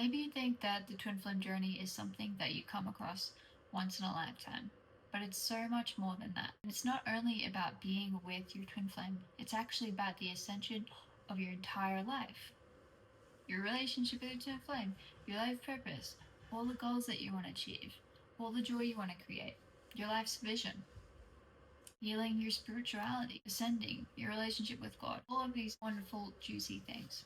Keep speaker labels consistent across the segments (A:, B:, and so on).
A: Maybe you think that the twin flame journey is something that you come across once in a lifetime, but it's so much more than that. And it's not only about being with your twin flame, it's actually about the ascension of your entire life. Your relationship with your twin flame, your life purpose, all the goals that you want to achieve, all the joy you want to create, your life's vision, healing your spirituality, ascending, your relationship with God, all of these wonderful, juicy things.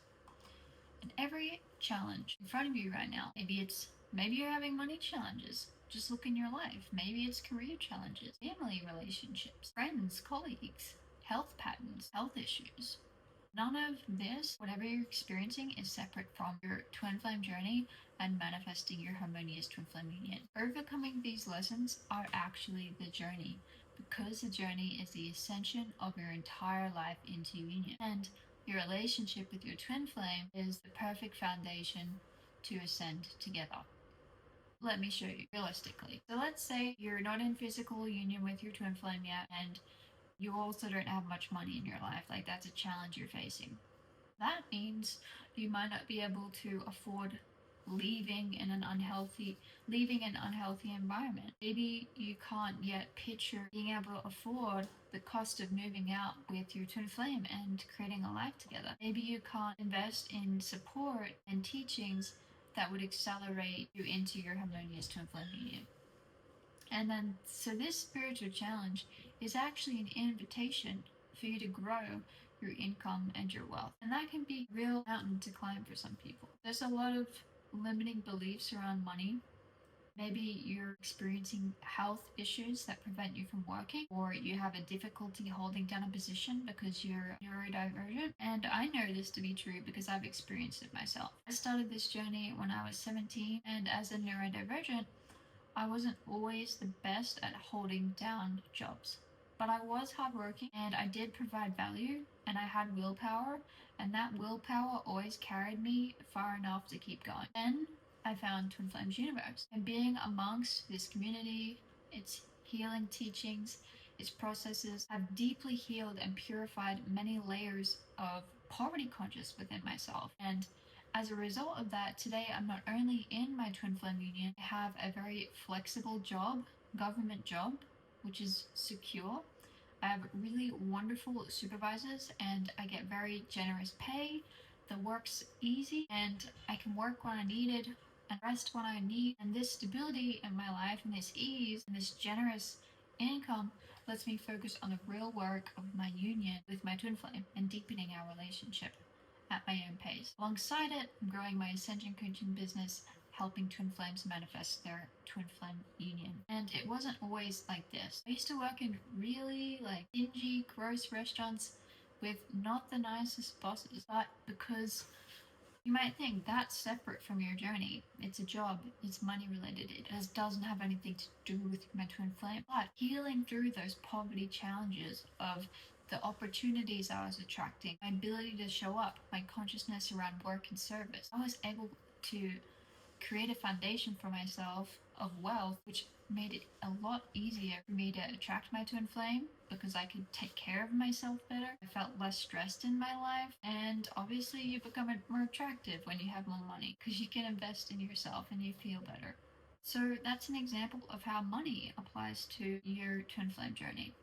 A: And every challenge in front of you right now, maybe you're having money challenges. Just look in your life. Maybe it's career challenges, family relationships, friends, colleagues, health patterns, health issues. None of this, whatever you're experiencing, is separate from your twin flame journey and manifesting your harmonious twin flame union. Overcoming these lessons are actually the journey, because the journey is the ascension of your entire life into union. And your relationship with your twin flame is the perfect foundation to ascend together. Let me show you realistically. So let's say you're not in physical union with your twin flame yet, and you also don't have much money in your life. Like, that's a challenge you're facing. That means you might not be able to afford leaving an unhealthy environment. Maybe you can't yet picture being able to afford the cost of moving out with your twin flame and creating a life together. Maybe you can't invest in support and teachings that would accelerate you into your harmonious twin flame union. And then, so this spiritual challenge is actually an invitation for you to grow your income and your wealth. And that can be a real mountain to climb for some people. There's a lot of limiting beliefs around money. Maybe you're experiencing health issues that prevent you from working, or you have a difficulty holding down a position because you're neurodivergent. And I know this to be true because I've experienced it myself. I started this journey when I was 17, and as a neurodivergent, I wasn't always the best at holding down jobs. But I was hardworking, and I did provide value, and I had willpower, and that willpower always carried me far enough to keep going. Then I found Twin Flames Universe, and being amongst this community, its healing teachings, its processes have deeply healed and purified many layers of poverty conscious within myself. And as a result of that, today I'm not only in my twin flame union, I have a very flexible job, government job, which is secure. I have really wonderful supervisors, and I get very generous pay. The work's easy, and I can work when I need it and rest when I need. And this stability in my life, and this ease, and this generous income lets me focus on the real work of my union with my twin flame and deepening our relationship at my own pace. Alongside it, I'm growing my Ascension coaching business, helping twin flames manifest their twin flame union. And it wasn't always like this. I used to work in really dingy, gross restaurants with not the nicest bosses, but because you might think that's separate from your journey. It's a job, it's money related, it doesn't have anything to do with my twin flame. But healing through those poverty challenges of the opportunities I was attracting, my ability to show up, my consciousness around work and service, I was able to create a foundation for myself of wealth, which made it a lot easier for me to attract my twin flame because I could take care of myself better. I felt less stressed in my life, and obviously you become more attractive when you have more money because you can invest in yourself and you feel better. So that's an example of how money applies to your twin flame journey.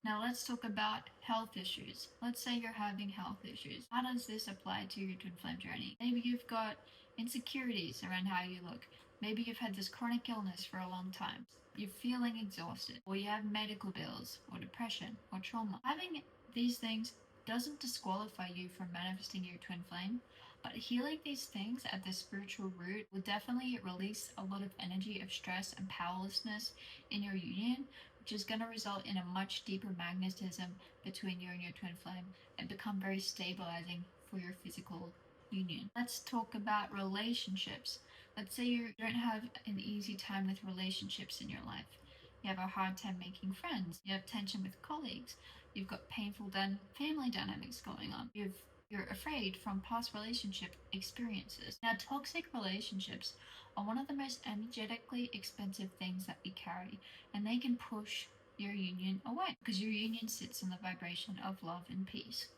A: Now let's talk about health issues. Let's say you're having health issues. How does this apply to your twin flame journey? Maybe you've got insecurities around how you look. Maybe you've had this chronic illness for a long time. You're feeling exhausted, or you have medical bills, or depression, or trauma. Having these things doesn't disqualify you from manifesting your twin flame, but healing these things at the spiritual root will definitely release a lot of energy of stress and powerlessness in your union, which is going to result in a much deeper magnetism between you and your twin flame and become very stabilizing for your physical union. Let's talk about relationships. Let's say you don't have an easy time with relationships in your life. You have a hard time making friends. You have tension with colleagues. You've got painful family dynamics going on. You're afraid from past relationship experiences. Now, toxic relationships are one of the most energetically expensive things that we carry, and they can push your union away because your union sits in the vibration of love and peace.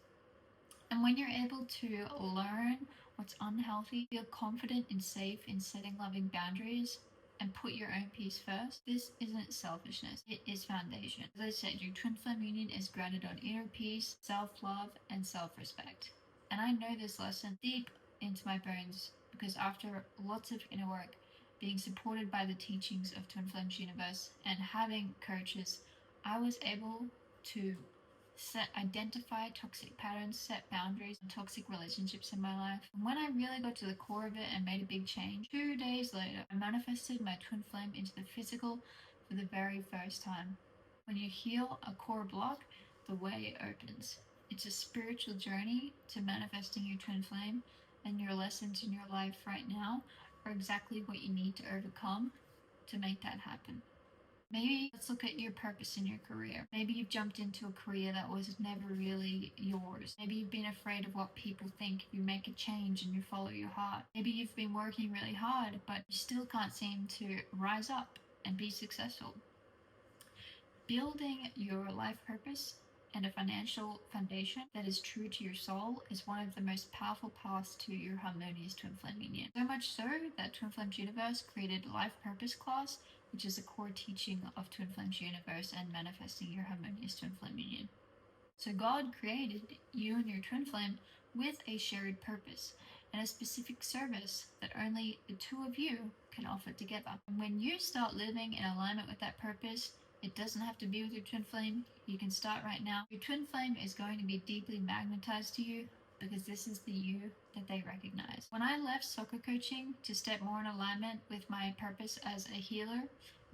A: And when you're able to learn what's unhealthy, feel confident and safe in setting loving boundaries, and put your own peace first, this isn't selfishness, it is foundation. As I said, your twin flame union is grounded on inner peace, self-love, and self-respect. And I know this lesson deep into my bones because after lots of inner work, being supported by the teachings of Twin Flames Universe and having coaches, I was able to identify toxic patterns, set boundaries, and toxic relationships in my life. And when I really got to the core of it and made a big change, 2 days later, I manifested my twin flame into the physical for the very first time. When you heal a core block, the way opens. It's a spiritual journey to manifesting your twin flame, and your lessons in your life right now are exactly what you need to overcome to make that happen. Maybe let's look at your purpose in your career. Maybe you've jumped into a career that was never really yours. Maybe you've been afraid of what people think if you make a change and you follow your heart. Maybe you've been working really hard, but you still can't seem to rise up and be successful. Building your life purpose and a financial foundation that is true to your soul is one of the most powerful paths to your harmonious twin flame union. So much so that Twin Flames Universe created Life Purpose class, which is a core teaching of Twin Flames Universe and manifesting your harmonious twin flame union. So God created you and your twin flame with a shared purpose and a specific service that only the two of you can offer together. And when you start living in alignment with that purpose, it doesn't have to be with your twin flame. You can start right now. Your twin flame is going to be deeply magnetized to you because this is the you that they recognize. When I left soccer coaching to step more in alignment with my purpose as a healer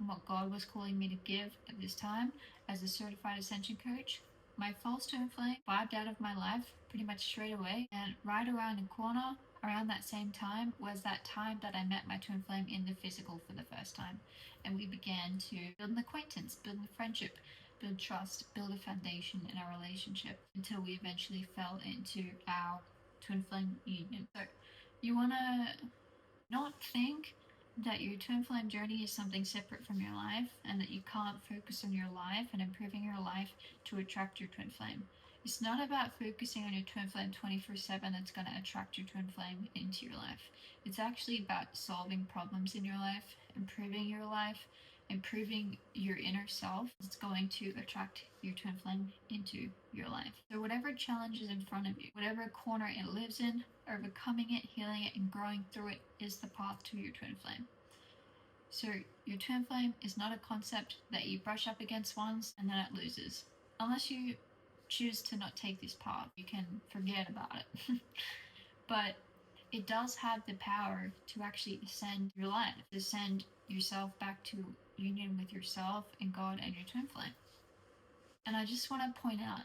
A: and what God was calling me to give at this time as a certified Ascension coach, my false twin flame vibed out of my life pretty much straight away. And right around the corner, around that same time, was that time that I met my twin flame in the physical for the first time. And we began to build an acquaintance, build a friendship, build trust, build a foundation in our relationship until we eventually fell into our twin flame union. So you want to not think that your twin flame journey is something separate from your life and that you can't focus on your life and improving your life to attract your twin flame. It's not about focusing on your twin flame 24/7 that's going to attract your twin flame into your life. It's actually about solving problems in your life, improving your life, improving your inner self. It's going to attract your twin flame into your life. So whatever challenge is in front of you, whatever corner it lives in, overcoming it, healing it, and growing through it is the path to your twin flame. So your twin flame is not a concept that you brush up against once and then it loses. Unless you choose to not take this path, you can forget about it. But it does have the power to actually ascend your life, to send yourself back to union with yourself and God and your twin flame. And I just want to point out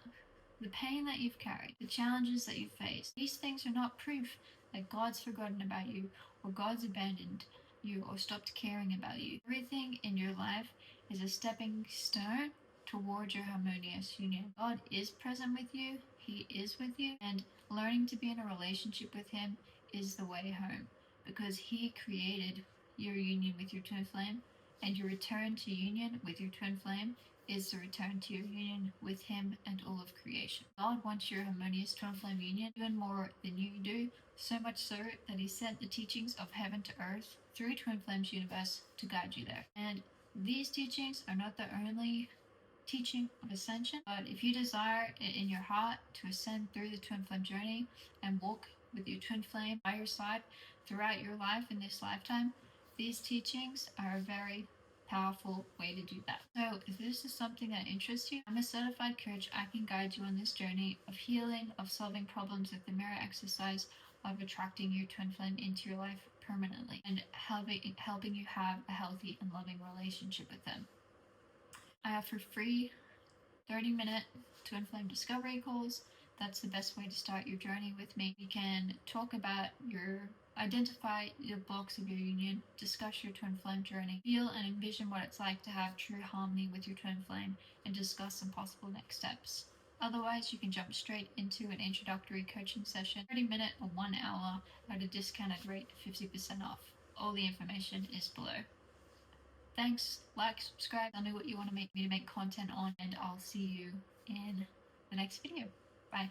A: the pain that you've carried, the challenges that you've faced. These things are not proof that God's forgotten about you or God's abandoned you or stopped caring about you. Everything in your life is a stepping stone towards your harmonious union. God is present with you, He is with you, and learning to be in a relationship with Him is the way home because He created your union with your twin flame, and your return to union with your twin flame is the return to your union with Him and all of creation. God wants your harmonious twin flame union even more than you do, so much so that He sent the teachings of heaven to earth through Twin Flames Universe to guide you there. And these teachings are not the only teaching of ascension, but if you desire it in your heart to ascend through the twin flame journey and walk with your twin flame by your side throughout your life in this lifetime, these teachings are a very powerful way to do that. So if this is something that interests you, I'm a certified coach. I can guide you on this journey of healing, of solving problems with the mirror exercise, of attracting your twin flame into your life permanently and helping you have a healthy and loving relationship with them. I offer free 30-minute twin flame discovery calls. That's the best way to start your journey with me. We can talk about identify the blocks of your union, discuss your twin flame journey, feel and envision what it's like to have true harmony with your twin flame, and discuss some possible next steps. Otherwise, you can jump straight into an introductory coaching session, 30-minute or 1 hour at a discounted rate, 50% off. All the information is below. Thanks, like, subscribe, tell me what you want me to make content on, and I'll see you in the next video. Bye.